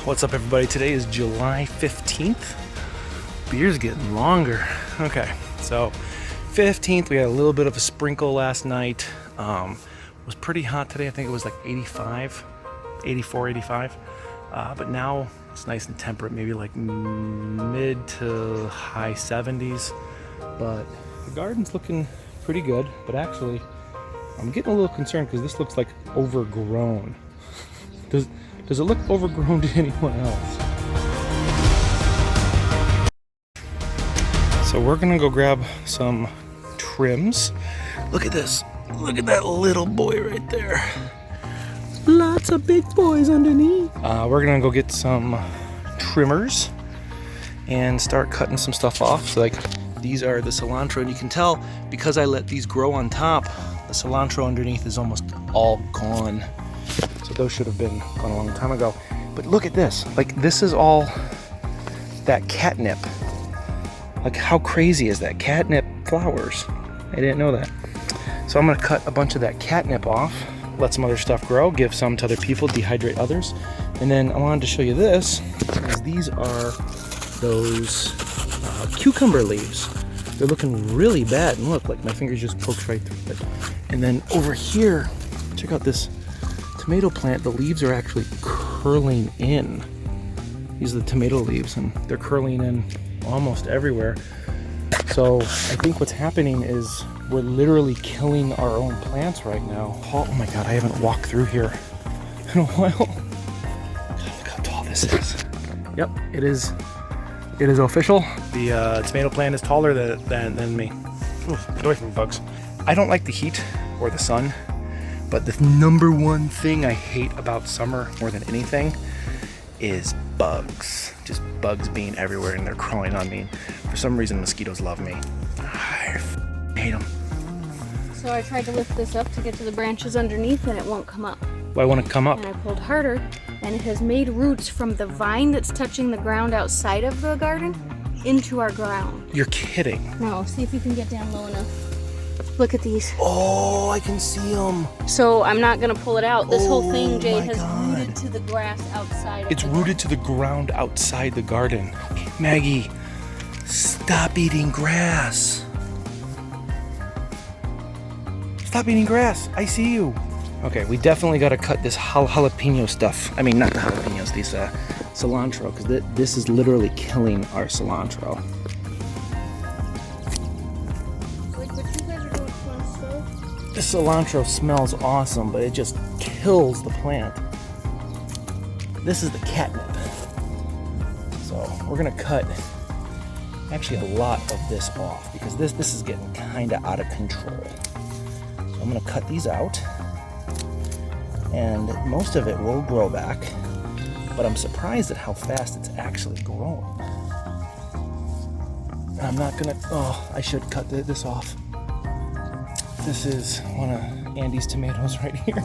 What's up, everybody? Today is July 15th. Beer's getting longer. Okay, so 15th, we had a little bit of a sprinkle last night. It was pretty hot today. I think it was like 85, 84, 85. But now it's nice and temperate, maybe like mid to high 70s. But the garden's looking pretty good. But actually, I'm getting a little concerned because this looks like overgrown. Does it look overgrown to anyone else? So we're gonna go grab some trims. Look at this. Look at that little boy right there. Lots of big boys underneath. We're gonna go get some trimmers and start cutting some stuff off. So like these are the cilantro, and you can tell because I let these grow on top, the cilantro underneath is almost all gone. So those should have been gone a long time ago. But look at this. Like, this is all that catnip. Like, how crazy is that? Catnip flowers. I didn't know that. So I'm gonna cut a bunch of that catnip off, let some other stuff grow, give some to other people, dehydrate others. And then I wanted to show you this, because these are those cucumber leaves. They're looking really bad. And look, like my fingers just poked right through it. And then over here, check out this tomato plant. The leaves are actually curling in. These are the tomato leaves, and they're curling in almost everywhere. So I think what's happening is we're literally killing our own plants right now. Oh my God, I haven't walked through here in a while. God, look how tall this is. Yep, it is official. The tomato plant is taller than me. Ooh, get away from bugs. I don't like the heat or the sun. But the number one thing I hate about summer more than anything is bugs. Just bugs being everywhere, and they're crawling on me. For some reason, mosquitoes love me. I hate them. So I tried to lift this up to get to the branches underneath, and it won't come up. Why won't it come up? And I pulled harder, and it has made roots from the vine that's touching the ground outside of the garden into our ground. You're kidding. No, see if you can get down low enough. Look at these. Oh, I can see them. So I'm not gonna pull it out. This whole thing, Jay, has God. rooted to the grass outside. It's rooted to the ground outside the garden. Maggie, stop eating grass. Stop eating grass. I see you. Okay, we definitely got to cut this jalapeno stuff. I mean, not the jalapenos, these cilantro, because this is literally killing our cilantro. The cilantro smells awesome, but it just kills the plant. This is the catnip. So we're gonna cut actually a lot of this off because this is getting kind of out of control. So I'm gonna cut these out, and most of it will grow back, but I'm surprised at how fast it's actually growing. I'm not gonna, I should cut this off. This is one of Andy's tomatoes right here.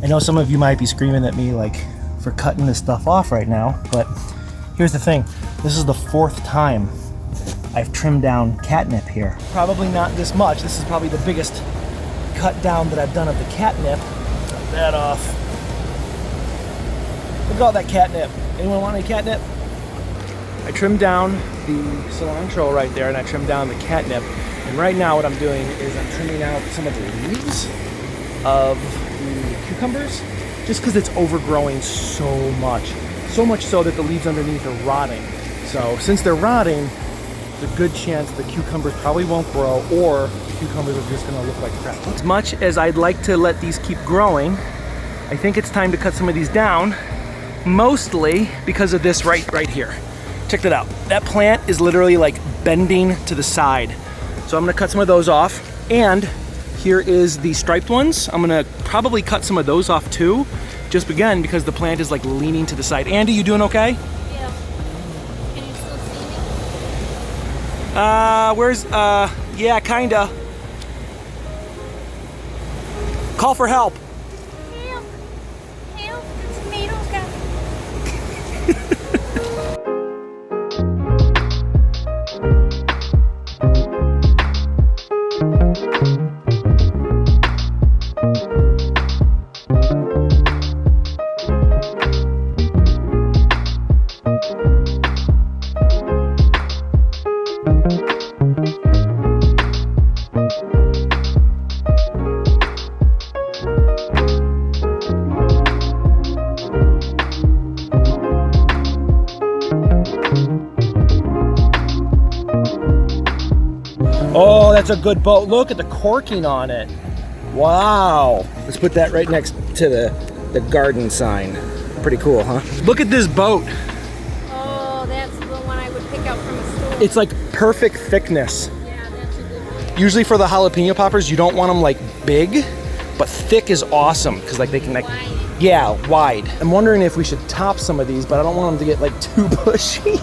I know some of you might be screaming at me like for cutting this stuff off right now, but here's the thing. This is the 4th time I've trimmed down catnip here. Probably not this much. This is probably the biggest cut down that I've done of the catnip. Cut that off. Look at all that catnip. Anyone want any catnip? I trimmed down the cilantro right there, and I trimmed down the catnip. And right now what I'm doing is I'm trimming out some of the leaves of the cucumbers, just because it's overgrowing so much. So much so that the leaves underneath are rotting. So since they're rotting, there's a good chance the cucumbers probably won't grow, or the cucumbers are just gonna look like crap. As much as I'd like to let these keep growing, I think it's time to cut some of these down. Mostly because of this right here. Check that out. That plant is literally like bending to the side. So I'm gonna cut some of those off. And here is the striped ones. I'm gonna probably cut some of those off too, just again because the plant is like leaning to the side. Andy, you doing okay? Yeah. Can you still see me? Yeah, kinda. Call for help. Help, the tomatoes got that's a good boat. Look at the corking on it. Wow. Let's put that right next to the garden sign. Pretty cool, huh? Look at this boat. Oh, that's the one I would pick out from a store. It's like perfect thickness. Yeah, that's a good one. Usually for the jalapeno poppers, you don't want them like big, but thick is awesome because like they can like, yeah, wide. I'm wondering if we should top some of these, but I don't want them to get like too bushy. I'm not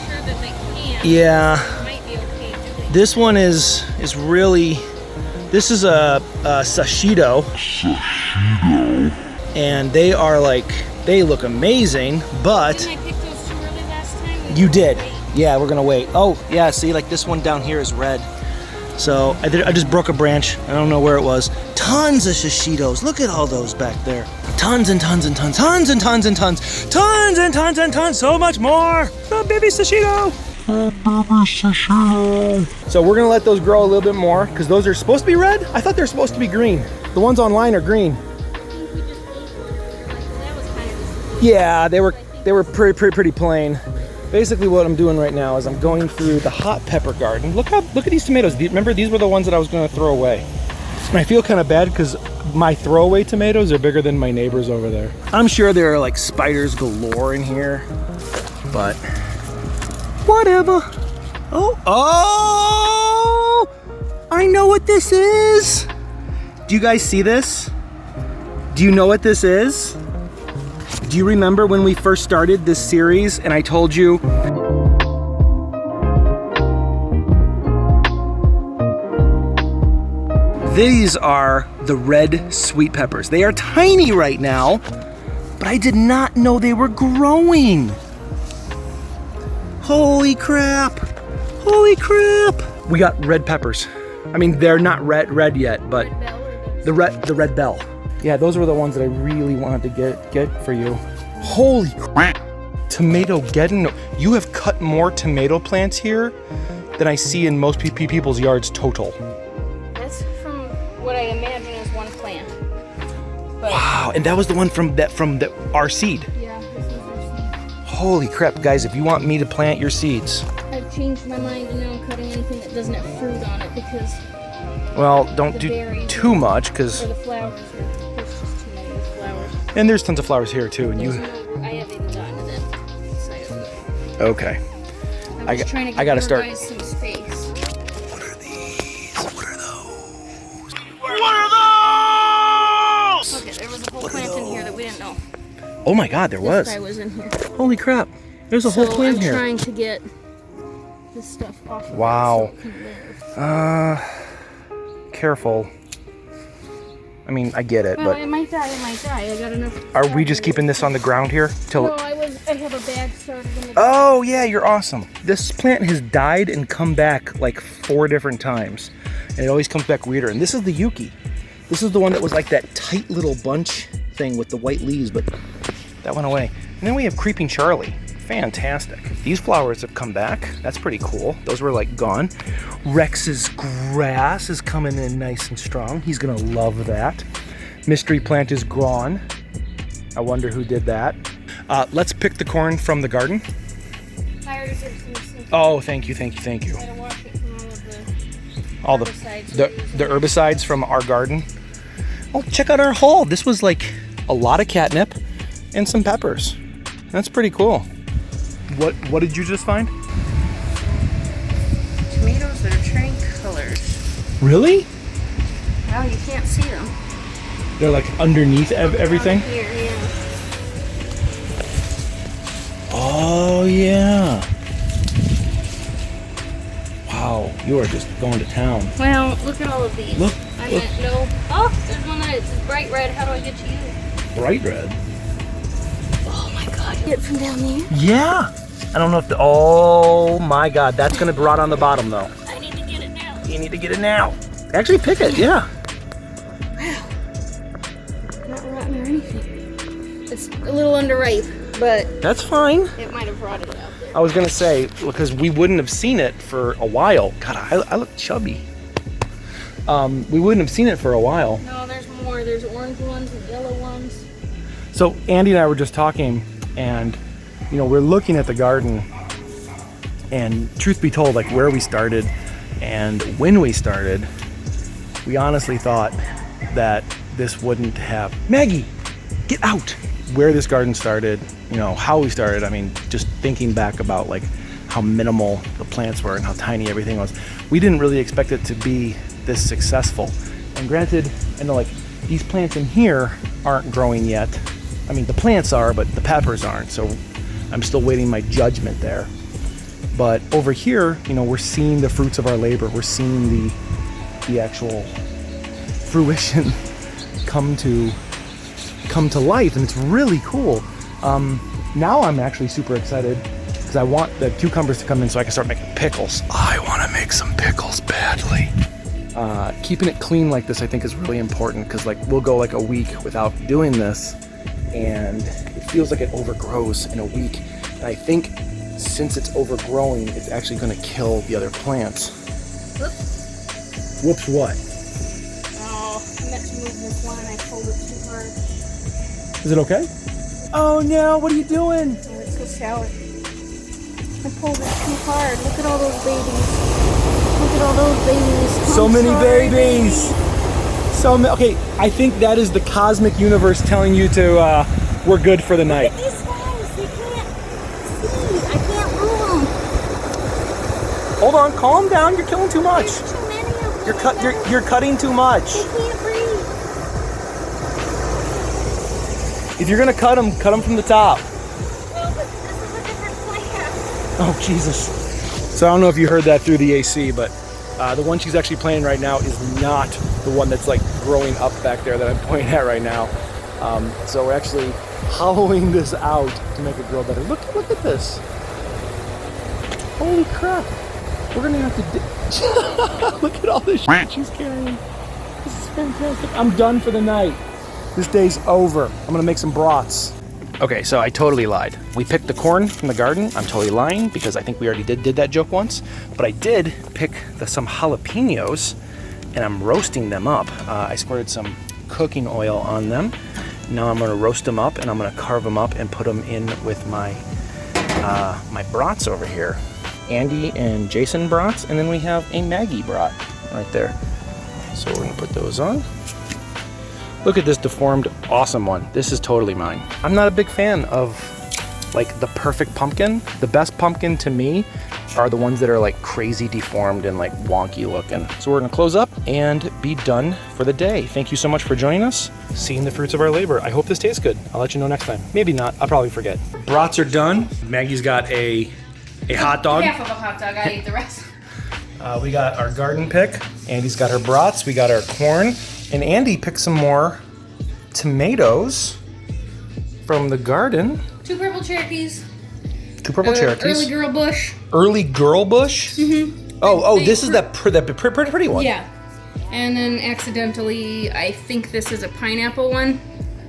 sure that they can. Yeah. It might be okay doing. This one is really, this is a sashido. And they are like, they look amazing, but. Didn't I pick those too early last time? You did. Yeah, we're gonna wait. Oh, yeah, see, like this one down here is red. So I just broke a branch. I don't know where it was. Tons of shishitos. Look at all those back there. Tons and tons and tons, tons and tons and tons, tons and tons and tons, so much more. The baby sashito. So we're gonna let those grow a little bit more because those are supposed to be red. I thought they're supposed to be green. The ones online are green. Yeah, they were pretty plain. Basically what I'm doing right now is I'm going through the hot pepper garden. Look at these tomatoes. Remember, these were the ones that I was gonna throw away. And I feel kind of bad because my throwaway tomatoes are bigger than my neighbors over there. I'm sure there are like spiders galore in here, but whatever. Oh, I know what this is. Do you guys see this? Do you know what this is? Do you remember when we first started this series and I told you these are the red sweet peppers? They are tiny right now, but I did not know they were growing. Holy crap. Holy crap. We got red peppers. I mean, they're not red yet, but the red bell. Yeah, those were the ones that I really wanted to get for you. Holy crap. Tomato geddon. You have cut more tomato plants here than I see in most people's yards total. That's from what I imagine is one plant. But wow, and that was the one from our seed. yeah, this is our seed. Holy crap, guys, if you want me to plant your seeds. I've changed my mind and now I'm cutting anything that doesn't have fruit on it because Well, don't the do berries too much because or the flowers there's just too many flowers. and there's tons of flowers here too and There's you no, I haven't even gotten to that side of it. okay. I was trying to give I gotta your start. guys some space. What are these? What are those? Okay, there was a whole plant in here that we didn't know. Oh my god, there was. This guy was in here. Holy crap. There's a whole plant I'm here. trying to get this stuff off of Wow. it so it can live. Careful. I mean, I get it, Well, but it might die, I got enough. are we just keeping this on the ground here till? No, I have a bag started in the Oh yeah, you're awesome. This plant has died and come back like 4 different times, and it always comes back weirder. And this is the Yuki. This is the one that was like that tight little bunch thing with the white leaves, but that went away. And then we have Creeping Charlie. Fantastic. These flowers have come back. That's pretty cool. Those were like gone. Rex's grass is coming in nice and strong. He's gonna love that. Mystery plant is gone. I wonder who did that. Let's pick the corn from the garden. I already did some. Oh, thank you. I gotta wash it from All the herbicides from our garden. Oh, check out our haul. This was like a lot of catnip and some peppers. That's pretty cool. What did you just find? Tomatoes that are turning colors. Really? Well, you can't see them. They're like underneath everything? Here, yeah. Oh, yeah. Wow, you are just going to town. Well, look at all of these. Look. No. Oh, there's one that's bright red. How do I get to you? Bright red. Oh my god. Get from down there? Yeah. I don't know if oh my god, that's gonna rot on the bottom though. I need to get it now. You need to get it now. Actually pick it, yeah. Wow. Not rotten or anything. It's a little underripe, but That's fine. it might have rotted out there. I was gonna say, because we wouldn't have seen it for a while. God, I look chubby. We wouldn't have seen it for a while. No, there's more. There's orange ones and yellow ones. So Andy and I were just talking, and you know, we're looking at the garden, and truth be told, like where we started, And when we started, we honestly thought that this wouldn't have... Maggie, get out! Where this garden started, you know, how we started. I mean, just thinking back about like how minimal the plants were and how tiny everything was. We didn't really expect it to be this successful. And granted, I know like these plants in here aren't growing yet. I mean, the plants are, but the peppers aren't. So I'm still waiting my judgment there. But over here, you know, we're seeing the fruits of our labor. We're seeing the actual fruition come to life, and it's really cool. Now I'm actually super excited because I want the cucumbers to come in so I can start making pickles. I want to make some pickles badly. Keeping it clean like this I think is really important because like we'll go like a week without doing this and it feels like it overgrows in a week. And I think since it's overgrowing, it's actually going to kill the other plants. Whoops. Whoops what? Oh, I meant to move this one and I pulled it too hard. Is it okay? Oh no, what are you doing? Oh, let's go shower. I pulled it too hard. Look at all those babies. Look at all those babies. So many babies. So many. Okay, I think that is the cosmic universe telling you to, we're good for the night. Look at these guys. They can't see. I can't move them. Hold on, calm down. You're killing too much. There's too many of them. You're cutting too much. They can't breathe. If you're gonna cut them from the top. Oh, but this is a different plant. Oh Jesus. So I don't know if you heard that through the AC, but the one she's actually playing right now is not the one that's like growing up back there that I'm pointing at right now. So we're actually hollowing this out to make it grow better. Look at this. Holy crap. We're gonna have to look at all this shit she's carrying. This is fantastic. I'm done for the night. This day's over. I'm gonna make some brats. Okay, so I totally lied. We picked the corn from the garden. I'm totally lying because I think we already did that joke once. But I did pick some jalapenos and I'm roasting them up. I squirted some cooking oil on them. Now I'm gonna roast them up and I'm gonna carve them up and put them in with my my brats over here. Andy and Jason brats, and then we have a Maggie brat right there. So we're gonna put those on. Look at this deformed, awesome one. This is totally mine. I'm not a big fan of like the perfect pumpkin. The best pumpkin to me are the ones that are like crazy deformed and like wonky looking. So we're gonna close up and be done for the day. Thank you so much for joining us, seeing the fruits of our labor. I hope this tastes good. I'll let you know next time. Maybe not, I'll probably forget. Brats are done. Maggie's got a hot dog. Half of a hot dog, I ate the rest. We got our garden pick. Andy's got her brats. We got our corn. And Andy picked some more tomatoes from the garden. 2 purple Cherokees. 2 purple Cherokees. Early girl bush. Early girl bush? Mm-hmm. Oh, this is that pretty one. Yeah. And then accidentally, I think this is a pineapple one.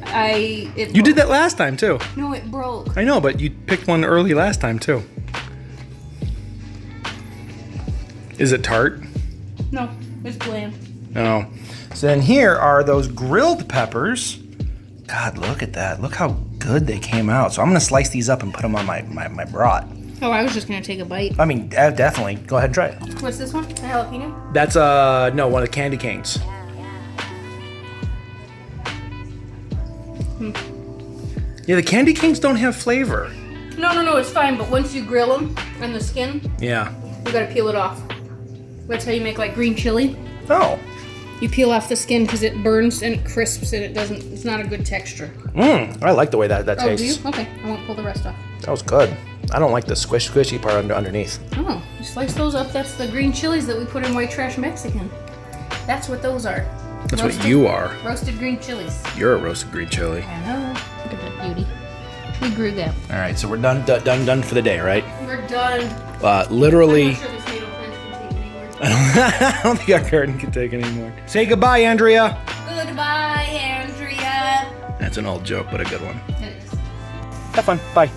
You did that last time too. No, it broke. I know, but you picked one early last time too. Is it tart? No, it's bland. No. So then here are those grilled peppers. God, look at that. Look how good they came out. So I'm gonna slice these up and put them on my brat. Oh, I was just gonna take a bite. I mean, definitely. Go ahead and try it. What's this one? A jalapeno? That's no, one of the candy canes. Yeah, the candy canes don't have flavor. No, it's fine. But once you grill them and the skin, Yeah. you gotta peel it off. That's how you make like green chili. Oh. You peel off the skin because it burns and it crisps and it's not a good texture. I like the way that tastes. Oh, do you? Okay, I won't pull the rest off. That was good. I don't like the squishy part underneath. Oh, you slice those up. That's the green chilies that we put in White Trash Mexican. That's what those are. That's what you are. Roasted green chilies. You're a roasted green chili. I know. Look at that beauty. We grew that. All right, so we're done for the day, right? We're done. Literally. I'm not sure this tomato plant can take anymore. I don't think our garden can take anymore. Say goodbye, Andrea. Goodbye, Andrea. That's an old joke, but a good one. It is. Have fun. Bye.